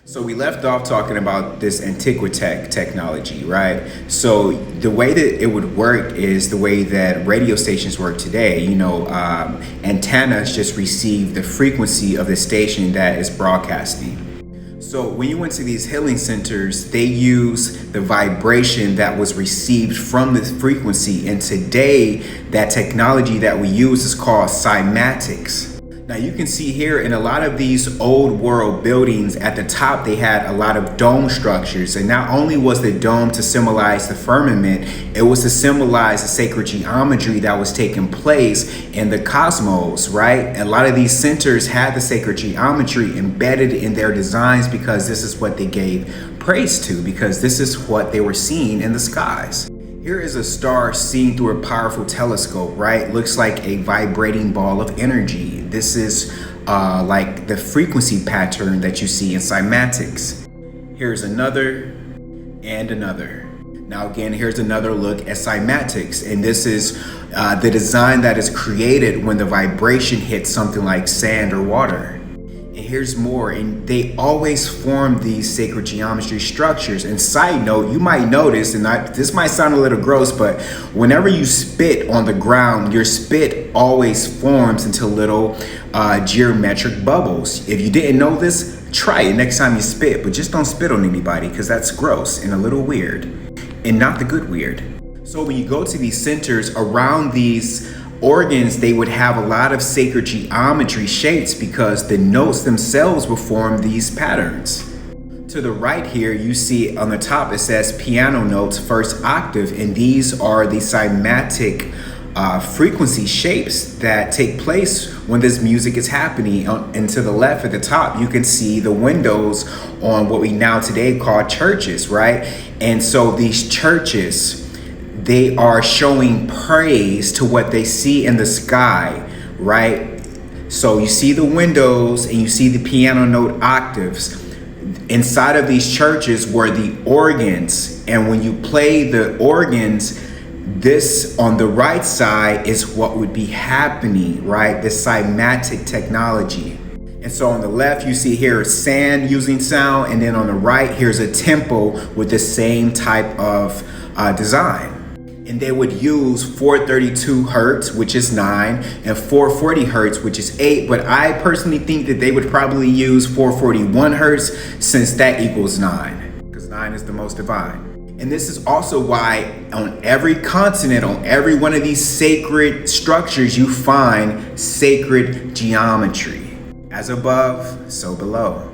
So we left off talking about this antiquitech technology, right? So the way that it would work is the way that radio stations work today. Antennas just receive the frequency of the station that is broadcasting. So when you went to these healing centers, they use the vibration that was received from this frequency. And today, that technology that we use is called cymatics. Now you can see here in a lot of these old world buildings, at the top they had a lot of dome structures, and not only was the dome to symbolize the firmament, it was to symbolize the sacred geometry that was taking place in the cosmos, right? A lot of these centers had the sacred geometry embedded in their designs because this is what they gave praise to, because this is what they were seeing in the skies. Here is a star seen through a powerful telescope, right? Looks like a vibrating ball of energy. This is like the frequency pattern that you see in cymatics. Here's another and another. Now again, here's another look at cymatics, and this is the design that is created when the vibration hits something like sand or water. And here's more, and they always form these sacred geometry structures. And side note, you might notice, and this might sound a little gross, but whenever you spit on the ground, your spit always forms into little geometric bubbles. If you didn't know this, try it next time you spit, but just don't spit on anybody, because that's gross and a little weird, and not the good weird. So when you go to these centers around these organs, they would have a lot of sacred geometry shapes because the notes themselves will form these patterns. To the right here, you see on the top it says piano notes, first octave, and these are the cymatic frequency shapes that take place when this music is happening. And to the left at the top, you can see the windows on what we now today call churches, right? And so these churches, they are showing praise to what they see in the sky, right? So you see the windows and you see the piano note octaves. Inside of these churches were the organs. And when you play the organs, this on the right side is what would be happening, right? The cymatic technology. And so on the left, you see here sand using sound. And then on the right, here's a temple with the same type of design. And they would use 432 hertz, which is 9, and 440 hertz, which is 8. But I personally think that they would probably use 441 hertz, since that equals 9, because 9 is the most divine. And this is also why on every continent, on every one of these sacred structures, you find sacred geometry. As above, so below.